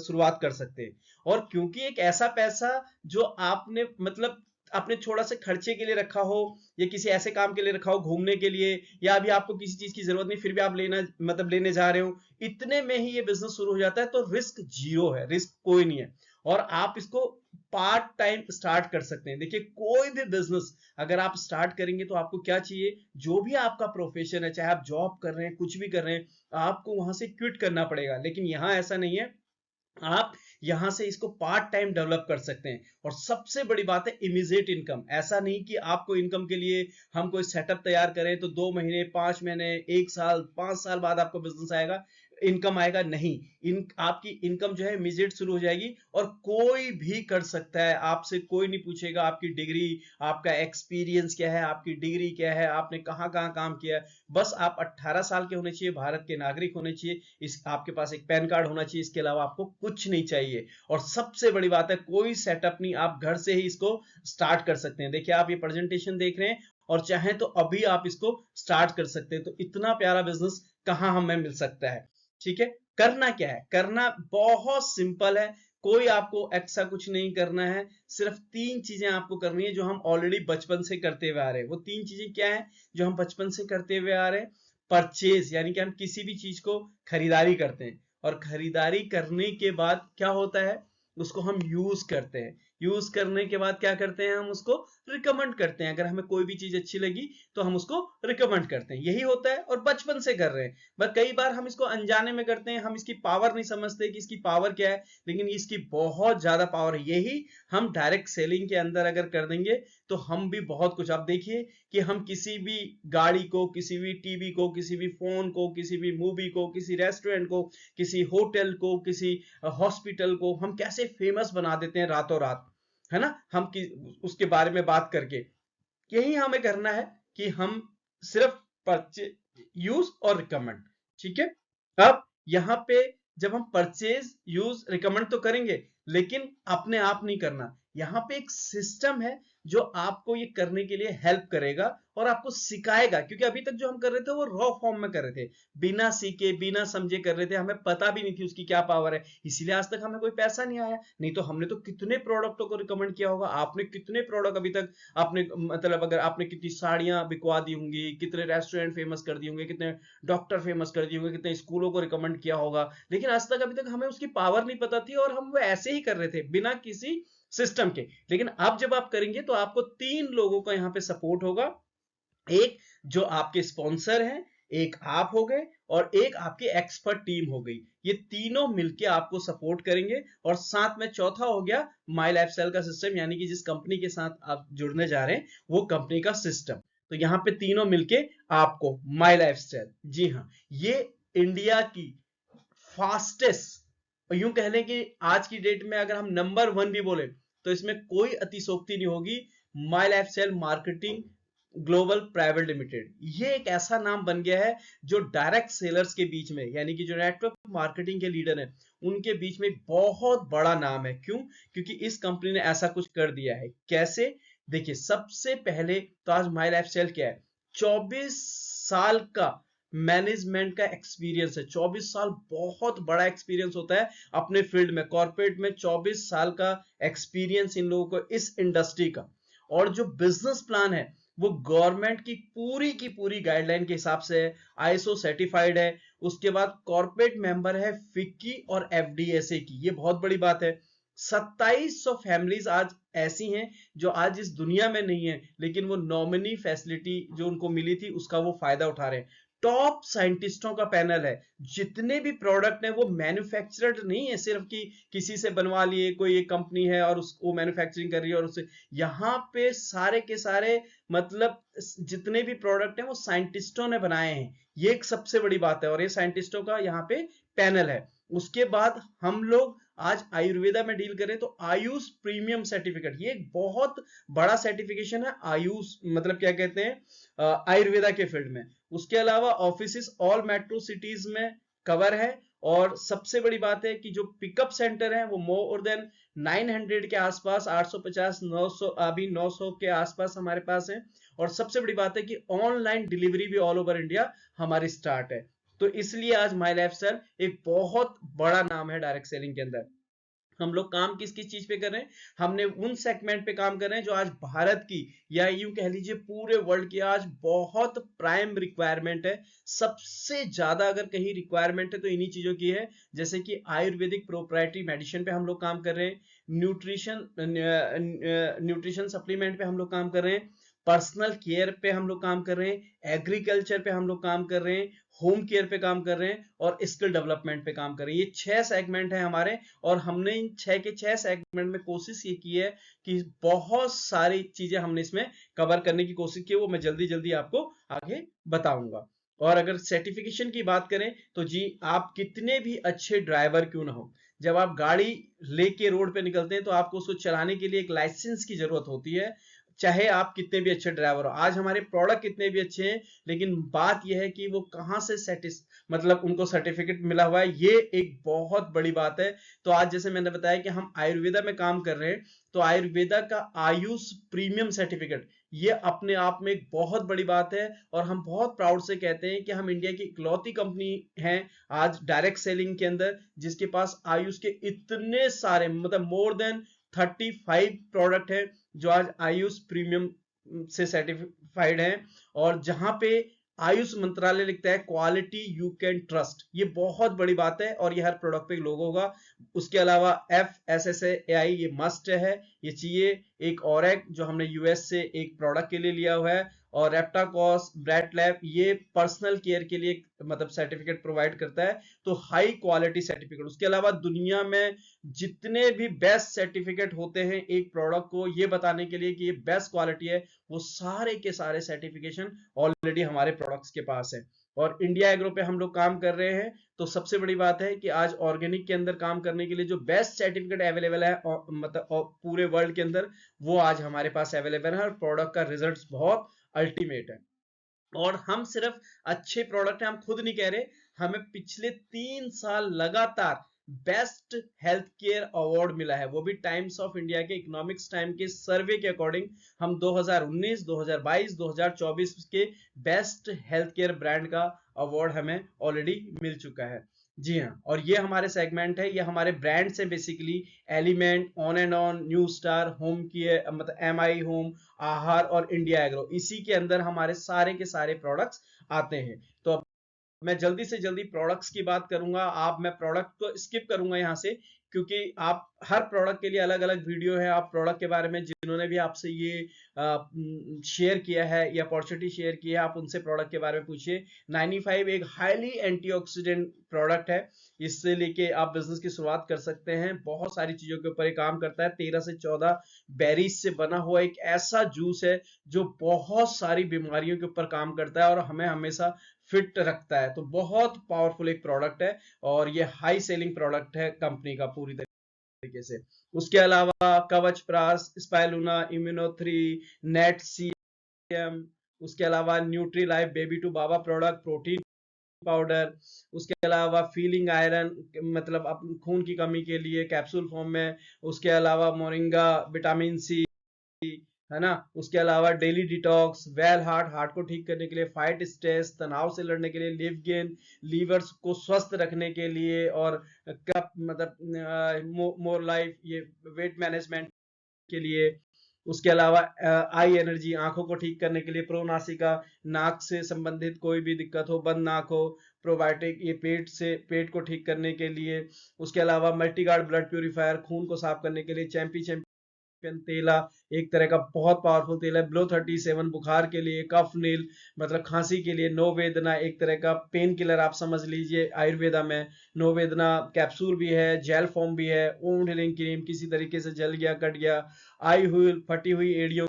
शुरुआत कर सकते हैं। और क्योंकि एक ऐसा पैसा जो आपने मतलब अपने थोड़ा सा खर्चे के लिए रखा हो, या किसी ऐसे काम के लिए रखा हो, घूमने के लिए, या अभी आपको किसी चीज की जरूरत नहीं फिर भी आप लेने जा रहे हो, इतने में ही ये बिजनेस शुरू हो जाता है। तो रिस्क जीरो है, रिस्क कोई नहीं है। और आप इसको पार्ट टाइम स्टार्ट कर सकते हैं। देखिए, कोई भी बिजनेस अगर आप स्टार्ट करेंगे तो आपको क्या चाहिए, जो भी आपका प्रोफेशन है, चाहे आप जॉब कर रहे हैं, कुछ भी कर रहे हैं, आपको वहां से क्विट करना पड़ेगा। लेकिन यहां ऐसा नहीं है, आप यहां से इसको पार्ट टाइम डेवलप कर सकते हैं। और सबसे बड़ी बात है इमीडिएट इनकम। ऐसा नहीं कि आपको इनकम के लिए हम कोई सेटअप तैयार करें तो 2 महीने, 5 महीने, 1 साल, 5 साल बाद आपको बिजनेस आएगा, इनकम आएगा। नहीं, आपकी इनकम जो है इमीडिएट शुरू हो जाएगी। और कोई भी कर सकता है, आपसे कोई नहीं पूछेगा आपकी डिग्री, आपका एक्सपीरियंस क्या है, आपकी डिग्री क्या है, आपने कहां कहां काम किया है। बस आप 18 साल के होने चाहिए, भारत के नागरिक होने चाहिए, इस आपके पास एक पैन कार्ड होना चाहिए, इसके अलावा आपको कुछ नहीं चाहिए। और सबसे बड़ी बात है, कोई सेटअप नहीं, आप घर से ही इसको स्टार्ट कर सकते हैं। देखिए, आप ये प्रेजेंटेशन देख रहे हैं और चाहे तो अभी आप इसको स्टार्ट कर सकते हैं। तो इतना प्यारा बिजनेस कहां हमें मिल सकता है। ठीक है, करना क्या है, करना बहुत सिंपल है। कोई आपको एक्स्ट्रा कुछ नहीं करना है, सिर्फ 3 चीजें आपको करनी है जो हम ऑलरेडी बचपन से करते हुए आ रहे हैं। वो 3 चीजें क्या है जो हम बचपन से करते हुए आ रहे हैं? परचेज, यानी कि हम किसी भी चीज को खरीदारी करते हैं, और खरीदारी करने के बाद क्या होता है, उसको हम यूज करते हैं। यूज करने के बाद क्या करते हैं, हम उसको रिकमेंड करते हैं। अगर हमें कोई भी चीज अच्छी लगी तो हम उसको रिकमेंड करते हैं, यही होता है। और बचपन से कर रहे हैं, बस कई बार हम इसको अनजाने में करते हैं, हम इसकी पावर नहीं समझते कि इसकी पावर क्या है, लेकिन इसकी बहुत ज्यादा पावर है। यही हम डायरेक्ट सेलिंग के अंदर अगर कर देंगे तो हम भी बहुत कुछ, आप देखिए कि हम किसी भी गाड़ी को, किसी भी टीवी को, किसी भी फोन को, किसी भी मूवी को, किसी रेस्टोरेंट को, किसी होटल को, किसी हॉस्पिटल को हम कैसे फेमस बना देते हैं रातों रात, है ना, उसके बारे में बात करके। यही हमें करना है कि हम सिर्फ परचेज, यूज और रिकमेंड। ठीक है, अब यहां पे जब हम परचेज, यूज, रिकमेंड तो करेंगे, लेकिन अपने आप नहीं करना। यहां पे एक सिस्टम है जो आपको ये करने के लिए हेल्प करेगा और आपको सिखाएगा। क्योंकि अभी तक जो हम कर रहे थे वो रॉ फॉर्म में कर रहे थे, बिना सीखे बिना समझे कर रहे थे, हमें पता भी नहीं थी उसकी क्या पावर है, इसीलिए आज तक हमें कोई पैसा नहीं आया। नहीं तो हमने तो कितने प्रोडक्टों को रिकमेंड किया होगा। आपने कितने प्रोडक्ट अभी तक आपने, मतलब अगर आपने कितनी साड़ियां बिकवा दी होंगी, कितने रेस्टोरेंट फेमस कर दिए होंगे, कितने डॉक्टर फेमस कर दिए होंगे, कितने स्कूलों को रिकमेंड किया होगा, लेकिन आज तक अभी तक हमें उसकी पावर नहीं पता थी और हम वो ऐसे ही कर रहे थे बिना किसी सिस्टम के। लेकिन अब जब आप करेंगे तो आपको 3 लोगों का यहां पे सपोर्ट होगा। एक जो आपके स्पॉन्सर हैं, एक आप हो गए, और एक आपकी एक्सपर्ट टीम हो गई। ये तीनों मिलके आपको सपोर्ट करेंगे। और साथ में चौथा हो गया माई लाइफस्टाइल का सिस्टम, यानी कि जिस कंपनी के साथ आप जुड़ने जा रहे हैं वो कंपनी का सिस्टम। तो यहां पे तीनों मिलके आपको माई लाइफस्टाइल, जी हाँ, ये इंडिया की फास्टेस्ट, यूं कह लें कि आज की डेट में अगर हम नंबर 1 भी बोले तो इसमें कोई अतिशोक्ति नहीं होगी। My lifestyle marketing global private limited, ये एक ऐसा नाम बन गया है जो डायरेक्ट सेलर्स के बीच में, यानी कि जो नेटवर्क मार्केटिंग के लीडर हैं उनके बीच में बहुत बड़ा नाम है। क्यों? क्योंकि इस कंपनी ने ऐसा कुछ कर दिया है। कैसे? देखिए, सबसे पहले तो आज माई लाइफस्टाइल क्या है, 24 साल का मैनेजमेंट का एक्सपीरियंस है। 24 साल बहुत बड़ा एक्सपीरियंस होता है अपने फील्ड में, कॉर्पोरेट में 24 साल का एक्सपीरियंस इन लोगों को, इस इंडस्ट्री का। और जो बिजनेस प्लान है वो गवर्नमेंट की पूरी गाइडलाइन के हिसाब से है, आईएसओ सर्टिफाइड है। उसके बाद कॉर्पोरेट मेंबर है फिक्की और एफडीएसए की, ये बहुत बड़ी बात है। 2700 फैमिलीज आज ऐसी हैं जो आज इस दुनिया में नहीं है, लेकिन वो नॉमिनी फैसिलिटी जो उनको मिली थी उसका वो फायदा उठा रहे हैं। टॉप साइंटिस्टों का पैनल है। जितने भी प्रोडक्ट हैं वो मैन्युफैक्चर्ड नहीं है सिर्फ कि किसी से बनवा लिए, कोई एक कंपनी है और उसको मैन्युफैक्चरिंग कर रही है और उससे, यहाँ पे सारे के सारे मतलब जितने भी प्रोडक्ट हैं वो साइंटिस्टों ने बनाए हैं। ये एक सबसे बड़ी बात है और ये साइंटिस्टों का यहाँ पे पैनल है। उसके बाद हम लोग आज आयुर्वेदा में डील करें तो आयुष प्रीमियम सर्टिफिकेट, ये एक बहुत बड़ा सर्टिफिकेशन है आयुष मतलब क्या कहते हैं आयुर्वेदा के फील्ड में। उसके अलावा ऑफिस ऑल मेट्रो सिटीज में कवर है और सबसे बड़ी बात है कि जो पिकअप सेंटर है वो मोर देन 900 के आसपास, 850 900 अभी 900 के आसपास हमारे पास है। और सबसे बड़ी बात है कि ऑनलाइन डिलीवरी भी ऑल ओवर इंडिया हमारी स्टार्ट है। तो इसलिए आज माई लाइफ सर एक बहुत बड़ा नाम है डायरेक्ट सेलिंग के अंदर। हम लोग काम किस किस चीज पे कर रहे हैं, हमने उन सेगमेंट पे काम कर रहे हैं जो आज भारत की या यूं कह लीजिए पूरे वर्ल्ड की आज बहुत प्राइम रिक्वायरमेंट है। सबसे ज्यादा अगर कहीं रिक्वायरमेंट है तो इन्हीं चीजों की है, जैसे कि आयुर्वेदिक प्रोप्राइटरी मेडिसिन पे हम लोग काम कर रहे हैं, न्यूट्रिशन सप्लीमेंट पे हम लोग काम कर रहे हैं, पर्सनल केयर पे हम लोग काम कर रहे हैं, एग्रीकल्चर पे हम लोग काम कर रहे हैं, होम केयर पे काम कर रहे हैं और स्किल डेवलपमेंट पे काम कर रहे हैं। ये 6 सेगमेंट है हमारे और हमने इन 6 के 6 सेगमेंट में कोशिश ये की है कि बहुत सारी चीजें हमने इसमें कवर करने की कोशिश की, वो मैं जल्दी जल्दी आपको आगे बताऊंगा। और अगर सर्टिफिकेशन की बात करें तो जी आप कितने भी अच्छे ड्राइवर क्यों ना हो, जब आप गाड़ी लेके रोड पे निकलते हैं तो आपको उसको चलाने के लिए एक लाइसेंस की जरूरत होती है, चाहे आप कितने भी अच्छे ड्राइवर हो। आज हमारे प्रोडक्ट कितने भी अच्छे हैं लेकिन बात यह है कि वो कहां से मतलब उनको सर्टिफिकेट मिला हुआ है, ये एक बहुत बड़ी बात है। तो आज जैसे मैंने बताया कि हम आयुर्वेदा में काम कर रहे हैं तो आयुर्वेदा का आयुष प्रीमियम सर्टिफिकेट ये अपने आप में एक बहुत बड़ी बात है और हम बहुत प्राउड से कहते हैं कि हम इंडिया की इकलौती कंपनी हैं आज डायरेक्ट सेलिंग के अंदर जिसके पास आयुष के इतने सारे मतलब मोर देन 35 प्रोडक्ट है जो आज आयुष प्रीमियम से सर्टिफाइड है और जहां पे आयुष मंत्रालय लिखता है क्वालिटी यू कैन ट्रस्ट, ये बहुत बड़ी बात है और ये हर प्रोडक्ट पे लोगो होगा। उसके अलावा FSSAI ये मस्ट है, ये चाहिए। एक और है जो हमने यूएस से एक प्रोडक्ट के लिए लिया हुआ है और रेप्टाकॉस ब्रेट लैब ये पर्सनल केयर के लिए मतलब सर्टिफिकेट प्रोवाइड करता है, तो हाई क्वालिटी सर्टिफिकेट। उसके अलावा दुनिया में जितने भी बेस्ट सर्टिफिकेट होते हैं एक प्रोडक्ट को ये बताने के लिए कि ये बेस्ट क्वालिटी है, वो सारे के सारे सर्टिफिकेशन ऑलरेडी हमारे प्रोडक्ट्स के पास है। और इंडिया एग्रो पे हम लोग काम कर रहे हैं तो सबसे बड़ी बात है कि आज ऑर्गेनिक के अंदर काम करने के लिए जो बेस्ट सर्टिफिकेट अवेलेबल है मतलब पूरे वर्ल्ड के अंदर वो आज हमारे पास अवेलेबल है और प्रोडक्ट का रिजल्ट बहुत अल्टीमेट है। और हम सिर्फ अच्छे प्रोडक्ट हैं हम खुद नहीं कह रहे, हमें पिछले 3 साल लगातार बेस्ट हेल्थ केयर अवार्ड मिला है, वो भी टाइम्स ऑफ इंडिया के इकोनॉमिक्स टाइम के सर्वे के अकॉर्डिंग हम 2019 2022 2024 के बेस्ट हेल्थ केयर ब्रांड का अवार्ड हमें ऑलरेडी मिल चुका है। जी हाँ, और ये हमारे सेगमेंट है, ये हमारे ब्रांड से basically element, on and on, new star, home care मतलब MI होम, आहार और इंडिया एग्रो, इसी के अंदर हमारे सारे के सारे प्रोडक्ट्स आते हैं। तो अब मैं जल्दी से जल्दी प्रोडक्ट्स की बात करूंगा, मैं प्रोडक्ट को स्किप करूंगा यहाँ से क्योंकि आप हर प्रोडक्ट के लिए अलग अलग वीडियो है, आप प्रोडक्ट के बारे में जिन्होंने भी आपसे ये शेयर किया है या अपॉर्चुनिटी शेयर की है आप उनसे प्रोडक्ट के बारे में पूछिए। 95 एक हाईली एंटीऑक्सीडेंट प्रोडक्ट है, इससे लेके आप बिजनेस की शुरुआत कर सकते हैं। बहुत सारी चीजों के ऊपर ये काम करता है। 13 से 14 बेरीज से बना हुआ एक ऐसा जूस है जो बहुत सारी बीमारियों के ऊपर काम करता है और हमें हमेशा फिट रखता है। तो बहुत पावरफुल एक प्रोडक्ट है और ये हाई सेलिंग प्रोडक्ट है कंपनी का पूरी तरीके से। उसके अलावा Kavach Prash, spirulina, immuno 3, net CM, उसके अलावा न्यूट्री लाइफ बेबी टू बाबा प्रोडक्ट, प्रोटीन पाउडर, उसके अलावा फीलिंग आयरन मतलब खून की कमी के लिए कैप्सूल फॉर्म में, उसके अलावा मोरिंगा विटामिन सी, है ना, उसके अलावा डेली डिटॉक्स, वेल हार्ट को ठीक करने के लिए, फाइट स्ट्रेस तनाव से लड़ने के लिए, लिव गेन लीवर्स को स्वस्थ रखने के लिए और कप मतलब मोर लाइफ ये वेट मैनेजमेंट के लिए। उसके अलावा आई एनर्जी आंखों को ठीक करने के लिए, प्रोनासिका नाक से संबंधित कोई भी दिक्कत हो, बंद नाक हो, प्रोबायोटिक ये पेट को ठीक करने के लिए। उसके अलावा मल्टीगार्ड ब्लड प्यूरिफायर खून को साफ करने के लिए, चैंपी तेला एक तरह का बहुत पावरफुल तेल है। ब्लो 37 बुखार के लिए, कफ नील मतलब खांसी के लिए, नो वेदना एक तरह का पेन किलर आप समझ लीजिए आयुर्वेदा में। नो वेदना कैप्सूल भी है, जेल फॉर्म भी है। वुंड हीलिंग क्रीम किसी तरीके से जल गया, कट गया, आई हुई फटी हुई एड़ियों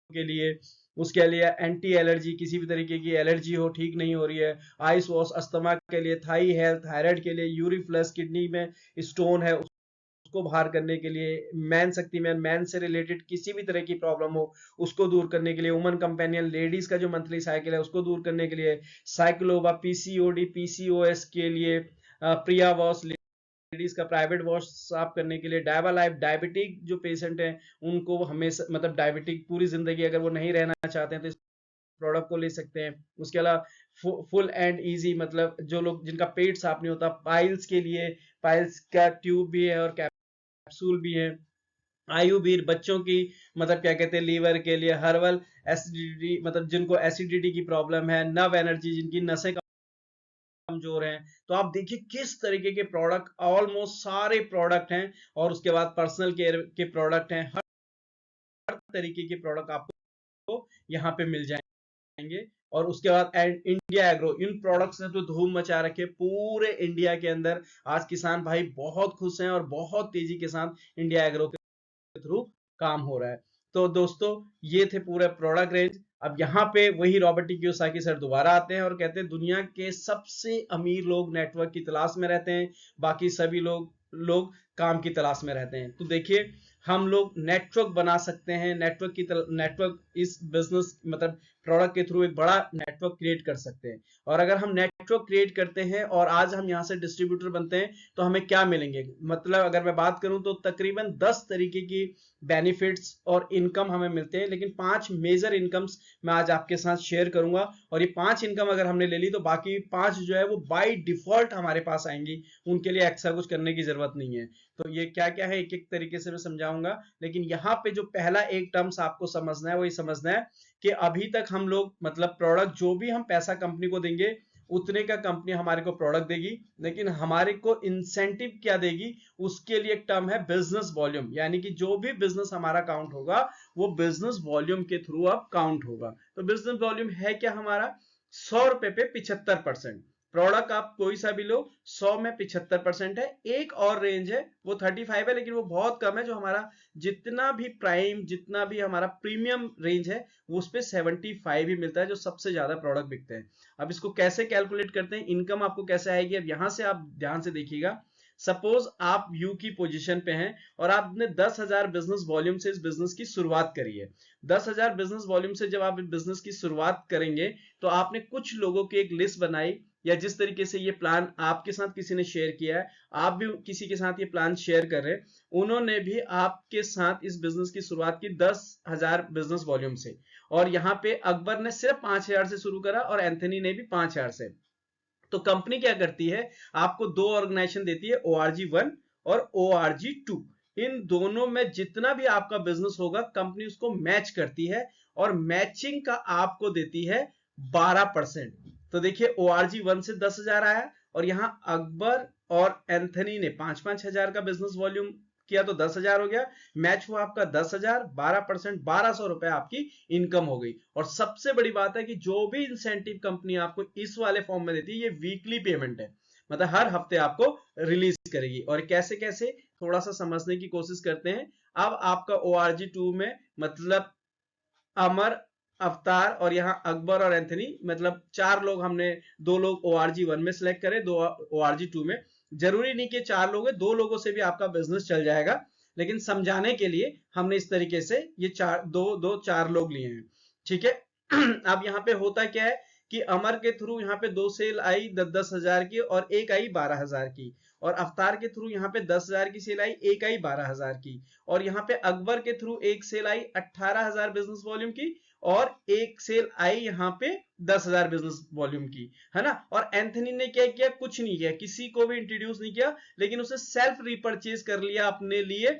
के लिए, उसके लिए एंटी एलर्जी, किसी भी तरीके की एलर्जी हो ठीक नहीं हो रही है। आइस वॉश अस्थमा के लिए, थाई हेल्थ थायराइड के लिए, यूरिफ्लस किडनी में स्टोन है उसको बाहर करने के लिए, मैन शक्ति में मैन से रिलेटेड किसी भी तरह की प्रॉब्लम हो उसको दूर करने के लिए, वुमन कंपेनियन लेडीज का जो मंथली साइकिल है उसको दूर करने के लिए, साइक्लोबा पीसीओडी पीसीओएस के लिए, प्रिया वॉश लेडीज का प्राइवेट वॉश साफ करने के लिए, डायबा लाइफ डायबिटिक जो पेशेंट हैं उनको हमेशा मतलब डायबिटिक पूरी जिंदगी अगर वो नहीं रहना चाहते हैं तो इस प्रोडक्ट को ले सकते हैं। उसके अलावा फुल एंड इजी मतलब जो लोग जिनका पेट साफ नहीं होता, पाइल्स के लिए पाइल्स का ट्यूब भी है और कैप्सूल भी है। आयुर्वेद बच्चों की मतलब क्या कहते हैं लीवर के लिए, हर्बल एसिडिटी मतलब जिनको एसिडिटी की प्रॉब्लम है, नर्व एनर्जी जिनकी नसें कमजोर हैं। तो आप देखिए किस तरीके के प्रोडक्ट, ऑलमोस्ट सारे प्रोडक्ट हैं। और उसके बाद पर्सनल केयर के प्रोडक्ट हैं, हर तरीके के प्रोडक्ट आपको यहाँ पे मिल जाएंगे। और उसके बाद इंडिया एग्रो, इन प्रोडक्ट्स ने तो धूम मचा रखे पूरे इंडिया के अंदर। आज किसान भाई बहुत खुश हैं और बहुत तेजी के साथ इंडिया एग्रो के थ्रू काम हो रहा है। तो दोस्तों ये थे पूरे प्रोडक्ट रेंज। अब यहाँ पे वही रॉबर्ट कियोसाकी सर दोबारा आते हैं और कहते हैं दुनिया के सबसे अमीर लोग नेटवर्क की तलाश में रहते हैं, बाकी सभी लोग लोग काम की तलाश में रहते हैं। तो देखिए हम लोग नेटवर्क बना सकते हैं, नेटवर्क इस बिजनेस मतलब प्रोडक्ट के थ्रू एक बड़ा नेटवर्क क्रिएट कर सकते हैं। और अगर हम नेटवर्क क्रिएट करते हैं और आज हम यहाँ से डिस्ट्रीब्यूटर बनते हैं तो हमें क्या मिलेंगे, मतलब अगर मैं बात करूं तो तकरीबन 10 तरीके की बेनिफिट्स और इनकम हमें मिलते हैं। लेकिन 5 मेजर इनकम्स मैं आज आपके साथ शेयर करूंगा और ये 5 इनकम अगर हमने ले ली तो बाकी 5 जो है वो बाय डिफॉल्ट हमारे पास आएंगी, उनके लिए एक्स्ट्रा कुछ करने की जरूरत नहीं है। तो ये क्या क्या है एक एक तरीके से मैं समझाऊंगा। लेकिन यहाँ पे जो पहला एक टर्म्स आपको समझना है वो ये समझना है कि अभी तक हम लोग मतलब प्रोडक्ट जो भी हम पैसा कंपनी को देंगे उतने का कंपनी हमारे को प्रोडक्ट देगी, लेकिन हमारे को इंसेंटिव क्या देगी उसके लिए एक टर्म है बिजनेस वॉल्यूम। यानी कि जो भी बिजनेस हमारा काउंट होगा वो बिजनेस वॉल्यूम के थ्रू अब काउंट होगा। तो बिजनेस वॉल्यूम है क्या हमारा 100 रुपए पे 75%। प्रोडक्ट आप कोई सा भी लो 100 में 75% है। एक और रेंज है वो 35 है लेकिन वो बहुत कम है। जो हमारा जितना भी प्राइम जितना भी हमारा प्रीमियम रेंज है वो उस पे 75 ही मिलता है, जो सबसे ज्यादा प्रोडक्ट बिकते हैं। अब इसको कैसे कैलकुलेट करते हैं, इनकम आपको कैसे आएगी, अब यहां से आप ध्यान से देखिएगा। सपोज आप यू की पोजीशन पे हैं और आपने 10,000 बिजनेस वॉल्यूम से इस बिजनेस की शुरुआत करी है। 10,000 बिजनेस वॉल्यूम से जब आप बिजनेस की शुरुआत करेंगे तो आपने कुछ लोगों की एक लिस्ट बनाई, या जिस तरीके से ये प्लान आपके साथ किसी ने शेयर किया है आप भी किसी के साथ ये प्लान शेयर कर रहे हैं, उन्होंने भी आपके साथ इस बिजनेस की शुरुआत की 10,000 बिजनेस वॉल्यूम से। और यहाँ पे अकबर ने सिर्फ 5,000 से शुरू करा और एंथनी ने भी 5,000 से। तो कंपनी क्या करती है, आपको दो ऑर्गेनाइजेशन देती है, ORG1 और ORG2। इन दोनों में जितना भी आपका बिजनेस होगा कंपनी उसको मैच करती है और मैचिंग का आपको देती है 12%। तो देखिए ORG1 से 10,000 आया और यहां अकबर और एंथनी ने 5-5 हजार का बिजनेस वॉल्यूम किया तो 10,000 हो गया। मैच हुआ आपका 10,000, 12%, 1,200 रुपए आपकी इनकम हो गई। और सबसे बड़ी बात है कि जो भी इंसेंटिव कंपनी आपको इस वाले फॉर्म में देती है ये वीकली पेमेंट है, मतलब हर हफ्ते आपको रिलीज करेगी। और कैसे कैसे थोड़ा सा समझने की कोशिश करते हैं। अब आपका ORG2 में मतलब अमर, अवतार और यहाँ अकबर और एंथनी, मतलब 4 लोग हमने, 2 लोग ORG1 में सिलेक्ट करे, 2 ORG2 में। जरूरी नहीं कि 4 लोग हैं, 2 लोगों से भी आपका बिजनेस चल जाएगा, लेकिन समझाने के लिए हमने इस तरीके से ये 4 लोग लिए हैं। ठीक है। अब यहाँ पे होता क्या है कि अमर के थ्रू यहाँ पे 2 सेल आई 10-10 हजार की और एक आई 12,000 की। और अवतार के थ्रू यहाँ पे 10,000 की सेल आई, एक आई 12,000 की। और यहाँ पे अकबर के थ्रू एक सेल आई 18,000 बिजनेस वॉल्यूम की और एक सेल आई यहाँ पे 10,000 बिजनेस वॉल्यूम की, है ना। और एंथनी ने क्या किया, कुछ नहीं किया, किसी को भी इंट्रोड्यूस नहीं किया, लेकिन उसे सेल्फ रिपर्चेज कर लिया अपने लिए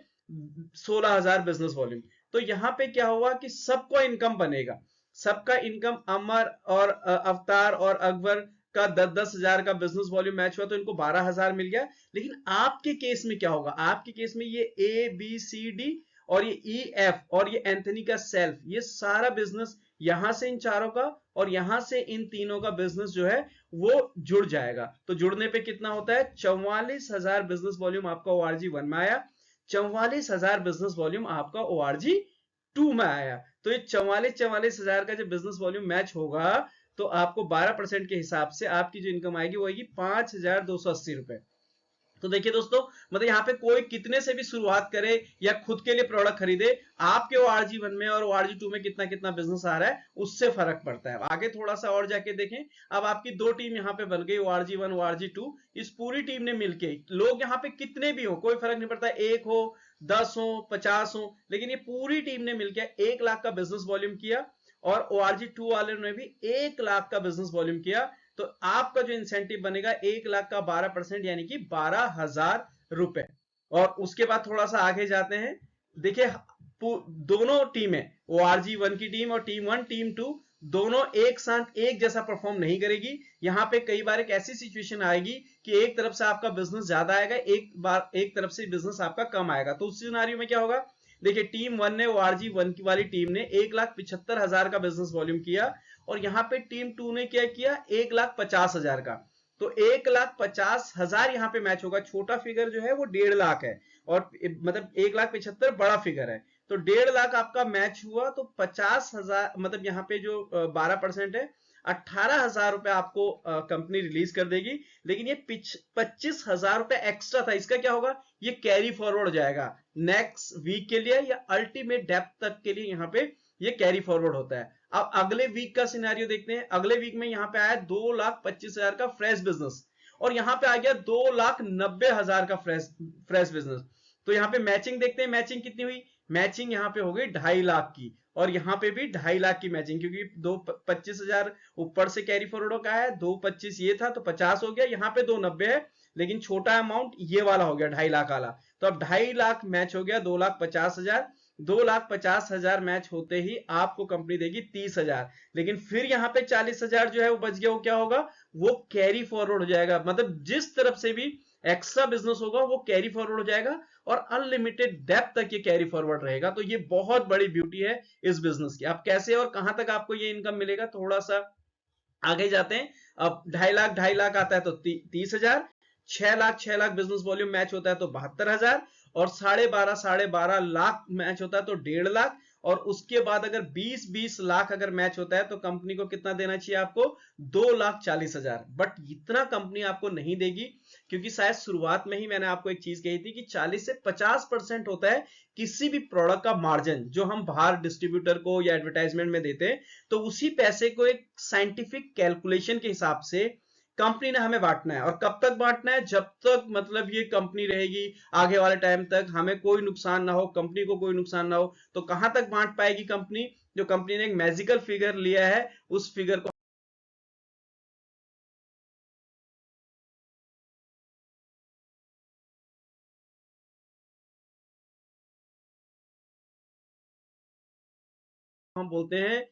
16,000 बिजनेस वॉल्यूम। तो यहाँ पे क्या हुआ कि सबको इनकम बनेगा, सबका इनकम अमर और अवतार और अकबर का 10-10 हजार का बिजनेस वॉल्यूम मैच हुआ तो इनको 12,000 मिल गया। लेकिन आपके केस में क्या होगा, आपके केस में ये A B C D और ये EF और ये एंथनी का सेल्फ, ये सारा बिजनेस यहां से इन चारों का और यहां से इन तीनों का बिजनेस जो है वो जुड़ जाएगा। तो जुड़ने पे कितना होता है, 44,000 बिजनेस वॉल्यूम आपका ORG1 में आया, 44,000 बिजनेस वॉल्यूम आपका ORG2 में आया। तो ये 44,000 का जब बिजनेस वॉल्यूम मैच होगा तो आपको 12% के हिसाब से आपकी जो इनकम आएगी वो आएगी 5,280 रुपए। तो देखिए दोस्तों, मतलब यहाँ पे कोई कितने से भी शुरुआत करे या खुद के लिए प्रोडक्ट खरीदे, आपके ORG1 में और ORG2 में कितना कितना बिजनेस आ रहा है उससे फर्क पड़ता है। आगे थोड़ा सा और जाके देखें, अब आपकी दो टीम यहाँ पे बन गई, ORG1 ORG2। इस पूरी टीम ने मिलके, लोग यहाँ पे कितने भी हो कोई फर्क नहीं पड़ता, 1 हो 10 हो 50 हो, लेकिन ये पूरी टीम ने मिलकर 1 लाख का बिजनेस वॉल्यूम किया और ORG2 वाले ने भी 1 लाख का बिजनेस वॉल्यूम किया। तो आपका जो इंसेंटिव बनेगा 1 लाख का 12% यानी कि 12,000 रुपए। और उसके बाद थोड़ा सा आगे जाते हैं, देखिए दोनों टीमें, ORG1 की टीम और टीम 1 टीम 2 दोनों एक साथ एक जैसा परफॉर्म नहीं करेगी। यहां पे कई बार एक ऐसी सिचुएशन आएगी कि एक तरफ से आपका बिजनेस ज्यादा आएगा, एक बार एक तरफ से बिजनेस आपका कम आएगा। तो उस सिनेरियो में क्या होगा, देखिए टीम 1 ने, ORG1 की वाली टीम ने 1,75,000 का बिजनेस वॉल्यूम किया और यहाँ पे टीम 2 ने क्या किया, 1,50,000 का। तो 1,50,000 यहाँ पे मैच होगा। छोटा फिगर जो है वो 1.5 लाख है और मतलब 1,75,000 बड़ा फिगर है, तो 1.5 लाख आपका मैच हुआ। तो 50,000 मतलब यहाँ पे जो 12% है, 18,000 रुपए आपको कंपनी रिलीज कर देगी। लेकिन ये 25,000 रुपए एक्स्ट्रा था, इसका क्या होगा, ये कैरी फॉरवर्ड जाएगा नेक्स्ट वीक के लिए या अल्टीमेट डेप्थ तक के लिए, यहाँ पे ये कैरी फॉरवर्ड होता है। अब अगले वीक का सिनेरियो देखते हैं। अगले वीक में यहाँ पे आया 2,25,000 का फ्रेश बिजनेस और यहाँ पे आ गया 2,90,000 का फ्रेश बिजनेस। तो यहाँ पे मैचिंग देखते हैं, मैचिंग कितनी हुई, मैचिंग यहाँ पे हो गई 2.5 लाख की और यहाँ पे भी 2.5 लाख की मैचिंग, क्योंकि 2,25,000 ऊपर से कैरी फॉरवर्ड का है, 2,25 ये था तो 50 हो गया, यहाँ पे 2,90 है, लेकिन छोटा अमाउंट ये वाला हो गया 2.5 लाख वाला। तो अब 2.5 लाख मैच हो गया 2,50,000, 2,50,000 मैच होते ही आपको कंपनी देगी 30,000। लेकिन फिर यहाँ पे 40,000 जो है वो बच गया, वो क्या होगा, वो कैरी फॉरवर्ड हो जाएगा। मतलब जिस तरफ से भी एक्स्ट्रा बिजनेस होगा वो कैरी फॉरवर्ड हो जाएगा और अनलिमिटेड डेप्थ तक ये कैरी फॉरवर्ड रहेगा। तो ये बहुत बड़ी ब्यूटी है इस बिजनेस की। अब कैसे और कहां तक आपको ये इनकम मिलेगा, थोड़ा सा आगे जाते हैं। अब 2.5 लाख आता है तो 30,000, 6 लाख बिजनेस वॉल्यूम मैच होता है तो 72,000 और 12.5 लाख मैच होता है तो 1.5 लाख। और उसके बाद अगर 20 लाख अगर मैच होता है तो कंपनी को कितना देना चाहिए आपको, 2,40,000। बट इतना कंपनी आपको नहीं देगी, क्योंकि शायद शुरुआत में ही मैंने आपको एक चीज कही थी कि 40 से 50% होता है किसी भी प्रोडक्ट का मार्जिन जो हम बाहर डिस्ट्रीब्यूटर को या एडवर्टाइजमेंट में देते हैं। तो उसी पैसे को एक साइंटिफिक कैलकुलेशन के हिसाब से कंपनी ने हमें बांटना है। और कब तक बांटना है, जब तक मतलब ये कंपनी रहेगी आगे वाले टाइम तक, हमें कोई नुकसान ना हो, कंपनी को कोई नुकसान ना हो। तो कहां तक बांट पाएगी कंपनी, जो कंपनी ने एक मैजिकल फिगर लिया है उस फिगर को हम बोलते हैं,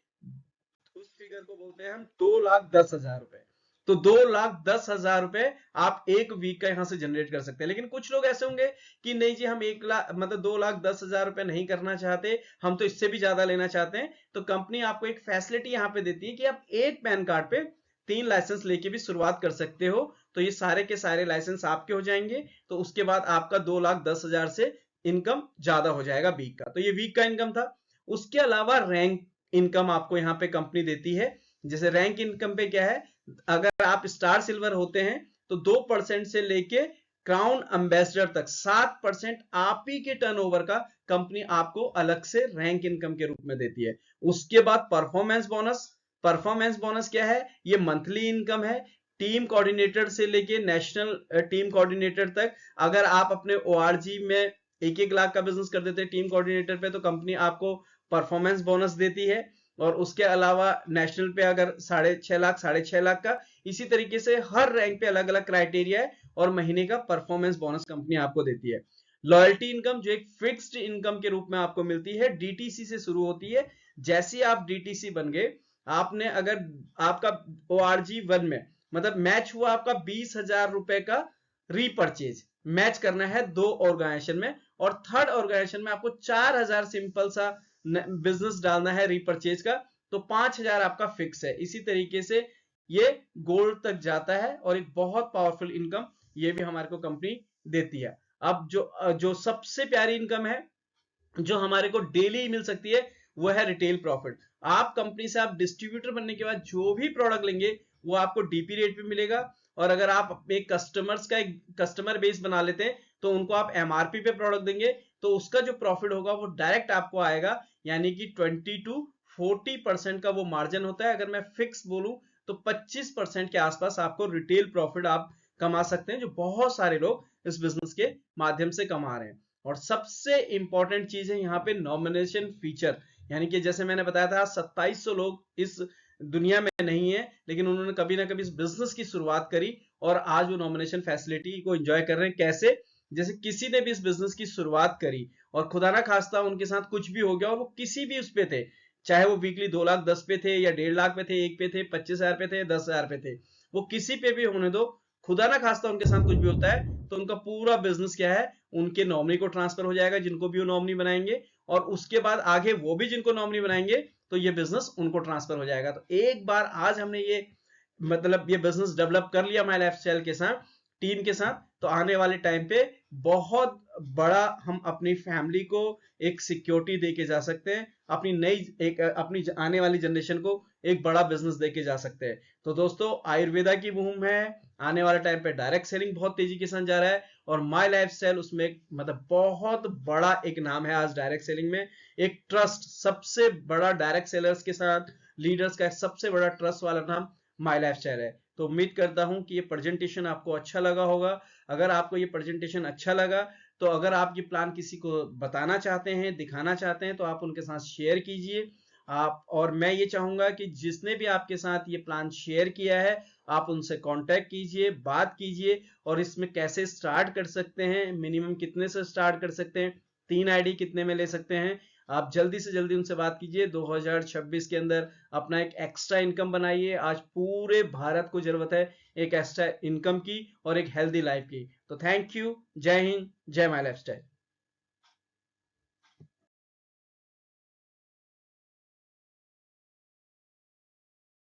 उस फिगर को बोलते हैं हम 2,10,000 रुपए। तो 2,10,000 रुपए आप एक वीक का यहां से जनरेट कर सकते हैं। लेकिन कुछ लोग ऐसे होंगे कि नहीं जी, हम 1 लाख मतलब 2,10,000 रुपए नहीं करना चाहते, हम तो इससे भी ज्यादा लेना चाहते हैं। तो कंपनी आपको एक फैसिलिटी यहां पे देती है कि आप एक पैन कार्ड पे 3 लाइसेंस लेके भी शुरुआत कर सकते हो। तो ये सारे के सारे लाइसेंस आपके हो जाएंगे। तो उसके बाद आपका 2,10,000 से इनकम ज्यादा हो जाएगा वीक का। तो ये वीक का इनकम था। उसके अलावा रैंक इनकम आपको यहाँ पे कंपनी देती है। जैसे रैंक इनकम पे क्या है, अगर आप स्टार सिल्वर होते हैं तो 2% से लेके क्राउन एम्बेसडर तक 7% आप ही के टर्नओवर का कंपनी आपको अलग से रैंक इनकम के रूप में देती है। उसके बाद परफॉर्मेंस बोनस। परफॉर्मेंस बोनस क्या है, ये मंथली इनकम है। टीम कोऑर्डिनेटर से लेके नेशनल टीम कोऑर्डिनेटर तक, अगर आप अपने ORG में 1-1 लाख का बिजनेस कर देते हैं टीम कोऑर्डिनेटर पे, तो कंपनी आपको परफॉर्मेंस बोनस देती है। और उसके अलावा नेशनल पे अगर 6.5 लाख का। इसी तरीके से हर रैंक पे अलग अलग क्राइटेरिया है और महीने का परफॉर्मेंस बोनस कंपनी आपको देती है। लॉयल्टी इनकम जो एक फिक्स्ड इनकम के रूप में आपको मिलती है, DTC से शुरू होती है। जैसे आप DTC बन गए, आपने अगर आपका ORG1 में मतलब मैच हुआ आपका 20,000 रुपए का रीपरचेज मैच करना है 2 ऑर्गेनाइजेशन में, और थर्ड ऑर्गेनाइजेशन में आपको 4000 सिंपल सा बिजनेस डालना है रीपरचेज का, तो 5000 आपका फिक्स है। इसी तरीके से ये गोल तक जाता है और एक बहुत पावरफुल इनकम ये भी हमारे को कंपनी देती है। अब जो सबसे प्यारी इनकम है जो हमारे को डेली मिल सकती है वो है रिटेल प्रॉफिट। आप कंपनी से आप डिस्ट्रीब्यूटर बनने के बाद जो भी प्रोडक्ट लेंगे वो आपको डीपी रेट पे मिलेगा, और अगर आप एक कस्टमर बेस बना लेते हैं तो उनको आप एमआरपी पे प्रोडक्ट देंगे तो उसका जो प्रॉफिट होगा वो डायरेक्ट आपको आएगा, यानी कि 20 to 40% का वो मार्जिन होता है। अगर मैं फिक्स बोलूं तो 25% के आसपास आपको रिटेल प्रॉफिट आप कमा सकते हैं, जो बहुत सारे लोग इस बिजनेस के माध्यम से कमा रहे हैं। और सबसे इंपॉर्टेंट चीज है यहाँ पे नॉमिनेशन फीचर, यानी कि जैसे मैंने बताया था 2700 लोग इस दुनिया में नहीं है, लेकिन उन्होंने कभी ना कभी इस बिजनेस की शुरुआत करी और आज वो नॉमिनेशन फैसिलिटी को एंजॉय कर रहे हैं। कैसे? जैसे किसी ने भी इस बिजनेस की शुरुआत करी और खुदा ना खास्ता उनके साथ कुछ भी हो गया और वो किसी भी उस पे थे, चाहे वो वीकली 2 लाख 10 पे थे या 1.5 लाख पे थे, 1 पे थे, 25,000 पे थे, 10,000 पे थे, वो किसी पे भी होने दो, खुदा ना खास्ता उनके साथ कुछ भी होता है तो उनका पूरा बिजनेस क्या है, उनके नॉमिनी को ट्रांसफर हो जाएगा, जिनको भी वो नॉमिनी बनाएंगे, और उसके बाद आगे वो भी जिनको नॉमिनी बनाएंगे तो ये बिजनेस उनको ट्रांसफर हो जाएगा। तो एक बार आज हमने ये मतलब ये बिजनेस डेवलप कर लिया माई लाइफस्टाइल के साथ, टीम के साथ, तो आने वाले टाइम पे बहुत बड़ा हम अपनी फैमिली को एक सिक्योरिटी दे के जा सकते हैं, अपनी आने वाली जनरेशन को एक बड़ा बिजनेस दे के जा सकते हैं। तो दोस्तों आयुर्वेदा की बूम है, आने वाले टाइम पे डायरेक्ट सेलिंग बहुत तेजी के साथ जा रहा है, और माई लाइफस्टाइल उसमें मतलब बहुत बड़ा एक नाम है आज डायरेक्ट सेलिंग में। एक ट्रस्ट, सबसे बड़ा डायरेक्ट सेलर्स के साथ लीडर्स का सबसे बड़ा ट्रस्ट वाला नाम माई लाइफस्टाइल है। तो उम्मीद करता हूं कि ये प्रेजेंटेशन आपको अच्छा लगा होगा। अगर आपको ये प्रेजेंटेशन अच्छा लगा तो अगर आप ये प्लान किसी को बताना चाहते हैं, दिखाना चाहते हैं, तो आप उनके साथ शेयर कीजिए। आप और मैं ये चाहूंगा कि जिसने भी आपके साथ ये प्लान शेयर किया है आप उनसे कांटेक्ट कीजिए, बात कीजिए, और इसमें कैसे स्टार्ट कर सकते हैं, मिनिमम कितने से स्टार्ट कर सकते हैं, 3 आईडी कितने में ले सकते हैं, आप जल्दी से जल्दी उनसे बात कीजिए। 2026 के अंदर अपना एक एक्स्ट्रा इनकम बनाइए। आज पूरे भारत को जरूरत है एक एक्स्ट्रा इनकम की और एक हेल्दी लाइफ की। तो थैंक यू, जय हिंद, जय माय लाइफस्टाइल।